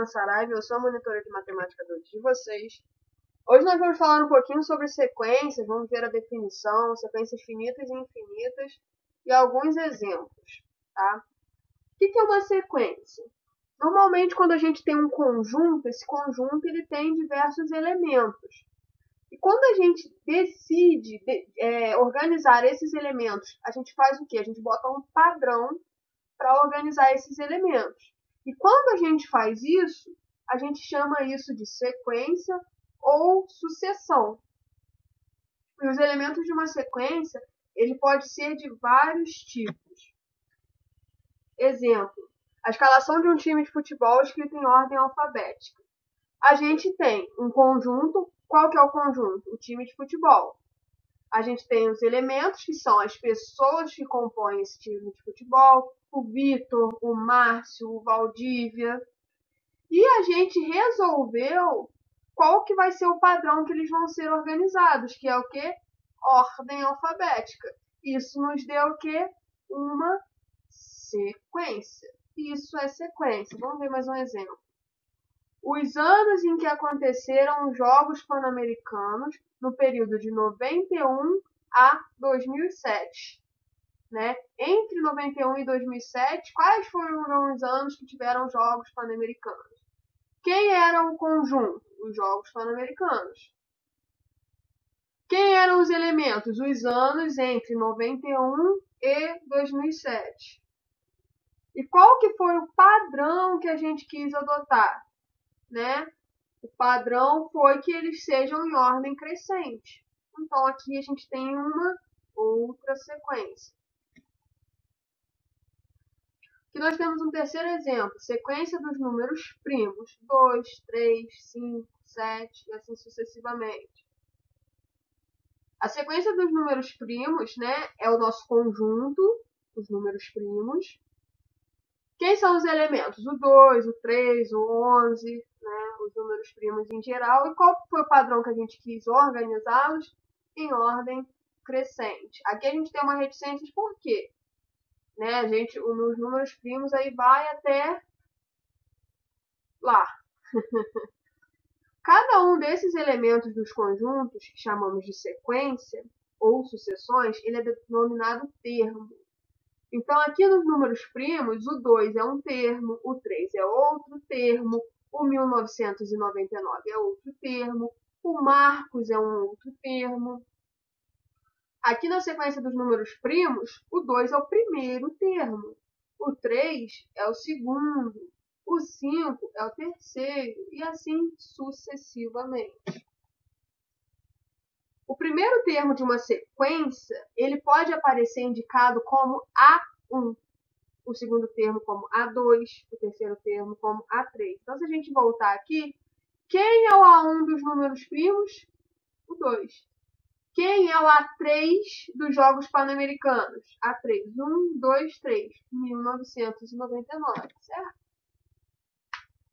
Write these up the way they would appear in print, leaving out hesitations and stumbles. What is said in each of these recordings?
Saraiva, eu sou a monitora de matemática 2 de vocês. Hoje nós vamos falar um pouquinho sobre sequências, vamos ver a definição, sequências finitas e infinitas e alguns exemplos, tá? O que é uma sequência? Normalmente, quando a gente tem um conjunto, esse conjunto ele tem diversos elementos. E quando a gente decide organizar esses elementos, a gente faz o quê? A gente bota um padrão para organizar esses elementos. E quando a gente faz isso, a gente chama isso de sequência ou sucessão. E os elementos de uma sequência, ele pode ser de vários tipos. Exemplo, a escalação de um time de futebol escrita em ordem alfabética. A gente tem um conjunto. Qual que é o conjunto? O time de futebol. A gente tem os elementos, que são as pessoas que compõem esse time de futebol, o Vitor, o Márcio, o Valdívia. E a gente resolveu qual que vai ser o padrão que eles vão ser organizados, que é o quê? Ordem alfabética. Isso nos deu o quê? Uma sequência. Isso é sequência. Vamos ver mais um exemplo. Os anos em que aconteceram os Jogos Pan-Americanos no período de 91 a 2007. Né? Entre 91 e 2007, quais foram os anos que tiveram Jogos Pan-Americanos? Quem era o conjunto? Os Jogos Pan-Americanos. Quem eram os elementos? Os anos entre 91 e 2007. E qual que foi o padrão que a gente quis adotar? Né? O padrão foi que eles sejam em ordem crescente. Então, aqui a gente tem uma outra sequência. Aqui nós temos um terceiro exemplo, sequência dos números primos, 2, 3, 5, 7 e assim sucessivamente. A sequência dos números primos, né, é o nosso conjunto, os números primos. Quem são os elementos? O 2, o 3, o 11, né, os números primos em geral. E qual foi o padrão que a gente quis organizá-los? Em ordem crescente. Aqui a gente tem uma reticência, por quê? Né, nos números primos aí vai até lá. Cada um desses elementos dos conjuntos, que chamamos de sequência ou sucessões, ele é denominado termo. Então, aqui nos números primos, o 2 é um termo, o 3 é outro termo, o 1999 é outro termo, o Marcos é um outro termo. Aqui na sequência dos números primos, o 2 é o primeiro termo, o 3 é o segundo, o 5 é o terceiro e assim sucessivamente. O primeiro termo de uma sequência, ele pode aparecer indicado como A1, o segundo termo como A2, o terceiro termo como A3. Então, se a gente voltar aqui, quem é o A1 dos números primos? O 2. Quem é o A3 dos Jogos Pan-Americanos? A3. 1, 2, 3. 1999, certo?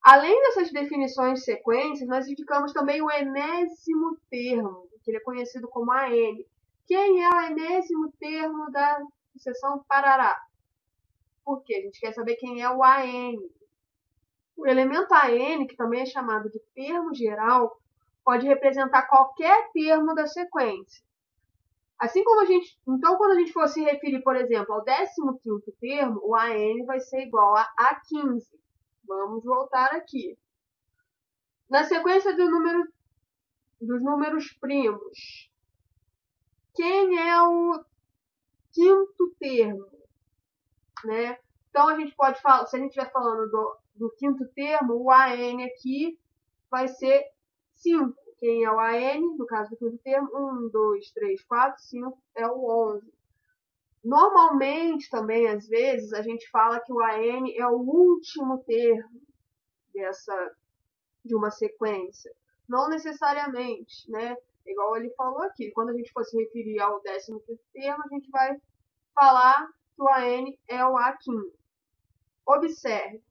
Além dessas definições de sequências, nós indicamos também o enésimo termo, que ele é conhecido como AN. Quem é o enésimo termo da sucessão Parará? Por quê? A gente quer saber quem é o AN. O elemento AN, que também é chamado de termo geral, pode representar qualquer termo da sequência. Assim como então, quando a gente for se referir, por exemplo, ao 15º termo, o AN vai ser igual a A15. Vamos voltar aqui. Na sequência dos números primos, quem é o quinto termo? Né? Então, a gente pode falar, se a gente estiver falando do quinto termo, o AN aqui vai ser 5. Quem é o AN, no caso do quinto termo? 1, 2, 3, 4, 5 é o 11. Normalmente, também, às vezes, a gente fala que o AN é o último termo de uma sequência. Não necessariamente, né? Igual ele falou aqui, quando a gente for se referir ao 15º termo, a gente vai falar que o AN é o A15. Observe,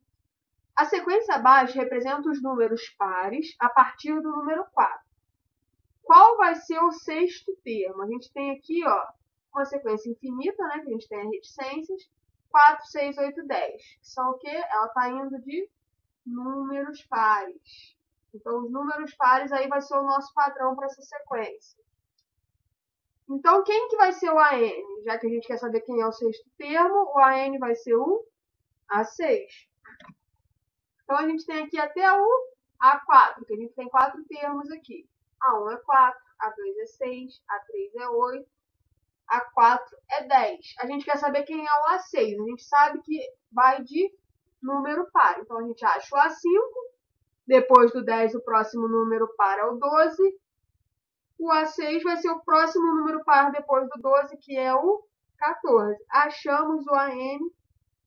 a sequência abaixo representa os números pares a partir do número 4. Qual vai ser o sexto termo? A gente tem aqui, ó, uma sequência infinita, né? Que a gente tem as reticências, 4, 6, 8, 10. Que são o quê? Ela está indo de números pares. Então, os números pares aí vai ser o nosso padrão para essa sequência. Então, quem que vai ser o AN? Já que a gente quer saber quem é o sexto termo, o AN vai ser o A6. Então, a gente tem aqui até o A4, que a gente tem 4 termos aqui. A1 é 4, A2 é 6, A3 é 8, A4 é 10. A gente quer saber quem é o A6. A gente sabe que vai de número par. Então, a gente acha o A5. Depois do 10, o próximo número par é o 12. O A6 vai ser o próximo número par depois do 12, que é o 14. Achamos o AN,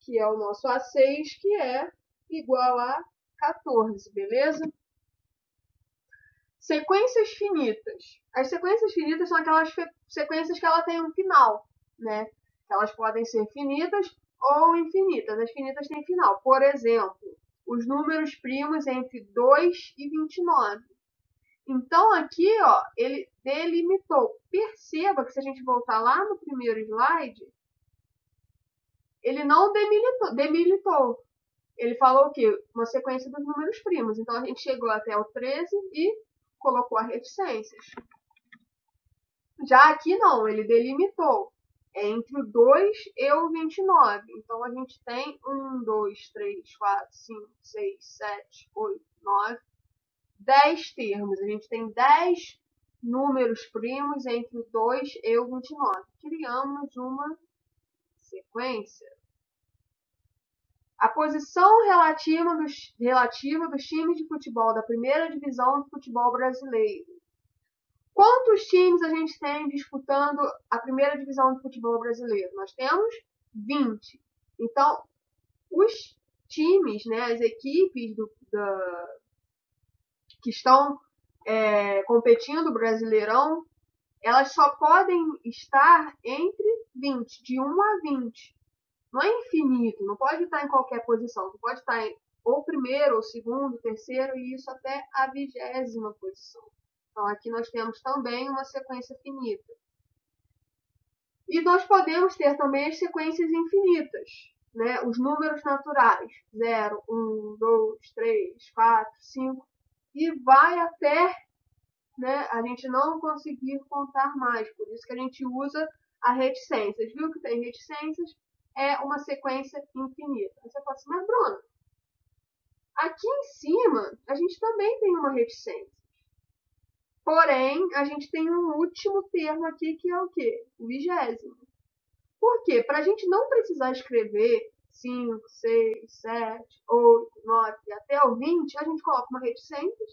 que é o nosso A6, que é igual a 14, beleza? Sequências finitas. As sequências finitas são aquelas sequências que ela tem um final, né? Elas podem ser finitas ou infinitas. As finitas têm final. Por exemplo, os números primos entre 2 e 29. Então, aqui, ó, ele delimitou. Perceba que se a gente voltar lá no primeiro slide, ele não demilitou. Ele falou o quê? Uma sequência dos números primos. Então, a gente chegou até o 13 e colocou as reticências. Já aqui, não. Ele delimitou. É entre o 2 e o 29. Então, a gente tem 1, 2, 3, 4, 5, 6, 7, 8, 9, 10 termos. A gente tem 10 números primos entre o 2 e o 29. Criamos uma sequência. A posição relativa dos times de futebol da primeira divisão do futebol brasileiro. Quantos times a gente tem disputando a primeira divisão do futebol brasileiro? Nós temos 20. Então, os times, né, as equipes que estão competindo o Brasileirão, elas só podem estar entre 20, de 1 a 20. Não é infinito, não pode estar em qualquer posição. Você pode estar em ou primeiro, ou segundo, terceiro, e isso até a 20ª posição. Então, aqui nós temos também uma sequência finita. E nós podemos ter também as sequências infinitas, né? Os números naturais. 0, 1, 2, 3, 4, 5. E vai até, né, a gente não conseguir contar mais. Por isso que a gente usa a reticências. Viu que tem reticências? É uma sequência infinita. Aí você fala assim, mas Bruna, aqui em cima a gente também tem uma reticência. Porém, a gente tem um último termo aqui que é o quê? O 20º. Por quê? Para a gente não precisar escrever 5, 6, 7, 8, 9 e até o 20, a gente coloca uma reticência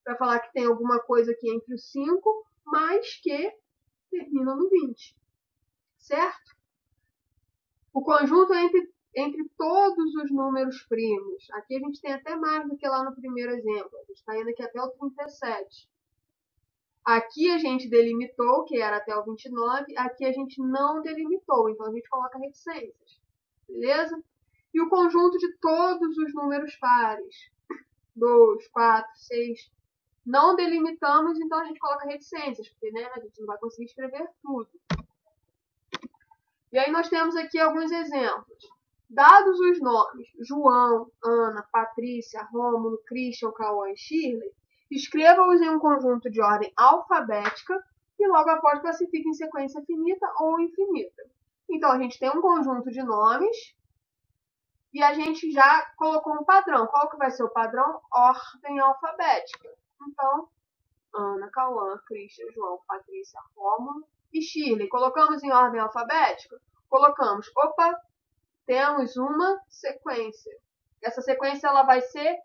para falar que tem alguma coisa aqui entre os 5, mas que termina no 20. Certo? O conjunto é entre todos os números primos. Aqui a gente tem até mais do que lá no primeiro exemplo. A gente está indo aqui até o 37. Aqui a gente delimitou, que era até o 29. Aqui a gente não delimitou, então a gente coloca reticências. Beleza? E o conjunto de todos os números pares. 2, 4, 6. Não delimitamos, então a gente coloca reticências, porque, né, a gente não vai conseguir escrever tudo. E aí nós temos aqui alguns exemplos. Dados os nomes João, Ana, Patrícia, Rômulo, Christian, Cauã e Shirley, escreva-os em um conjunto de ordem alfabética e logo após classifique em sequência finita ou infinita. Então, a gente tem um conjunto de nomes e a gente já colocou um padrão. Qual que vai ser o padrão? Ordem alfabética. Então, Ana, Cauã, Christian, João, Patrícia, Rômulo e Shirley. Colocamos em ordem alfabética? Colocamos. Opa, temos uma sequência. Essa sequência ela vai ser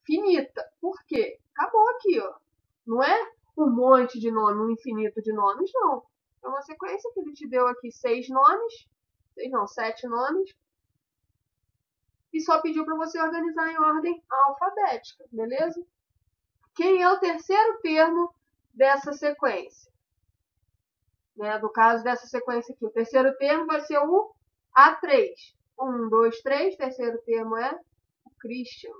finita. Por quê? Acabou aqui, ó. Não é um monte de nome, um infinito de nomes, não. É uma sequência que ele te deu aqui 6 nomes. 7 nomes. E só pediu para você organizar em ordem alfabética, beleza? Quem é o terceiro termo dessa sequência? Né? No caso dessa sequência aqui, o terceiro termo vai ser o A3. 1, 2, 3. Terceiro termo é o Christian.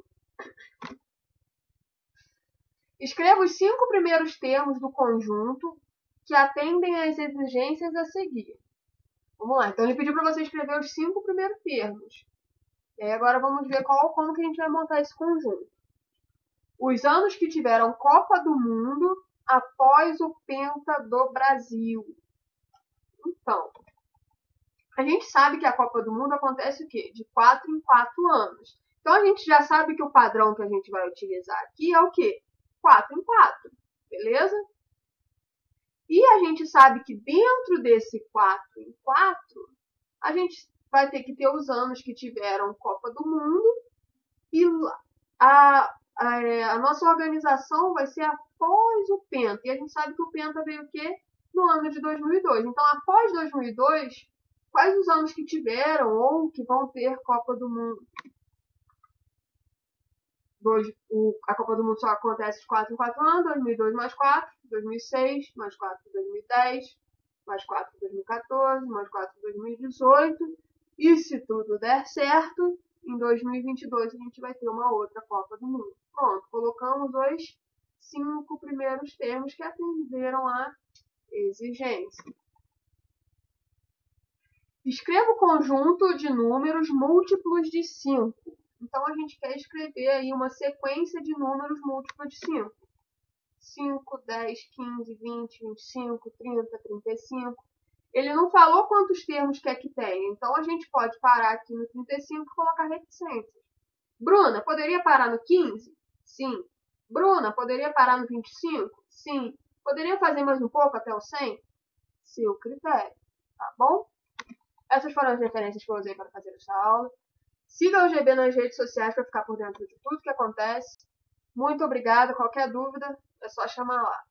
Escreva os 5 primeiros termos do conjunto que atendem às exigências a seguir. Vamos lá. Então, ele pediu para você escrever os 5 primeiros termos. E aí agora vamos ver como que a gente vai montar esse conjunto. Os anos que tiveram Copa do Mundo após o Penta do Brasil. Então, a gente sabe que a Copa do Mundo acontece o quê? De 4 em 4 anos. Então, a gente já sabe que o padrão que a gente vai utilizar aqui é o quê? 4 em 4, beleza? E a gente sabe que dentro desse 4 em 4, a gente vai ter que ter os anos que tiveram Copa do Mundo e a nossa organização vai ser após o Penta. E a gente sabe que o Penta veio o quê? No ano de 2002. Então, após 2002, quais os anos que tiveram ou que vão ter Copa do Mundo? A Copa do Mundo só acontece de 4 em 4 anos, 2002 mais 4, 2006 mais 4, 2010 mais 4, 2014 mais 4, 2018. E se tudo der certo, em 2022 a gente vai ter uma outra Copa do Mundo. Pronto, colocamos os 5 primeiros termos que atenderam à exigência. Escreva o conjunto de números múltiplos de 5. Então, a gente quer escrever aí uma sequência de números múltiplos de 5. 5, 10, 15, 20, 25, 30, 35. Ele não falou quantos termos quer que tenha. Então, a gente pode parar aqui no 35 e colocar reticências. Bruna, poderia parar no 15? Sim. Bruna, poderia parar no 25? Sim. Poderia fazer mais um pouco até o 100? Seu critério, tá bom? Essas foram as referências que eu usei para fazer esta aula. Siga o GB nas redes sociais para ficar por dentro de tudo que acontece. Muito obrigada. Qualquer dúvida, é só chamar lá.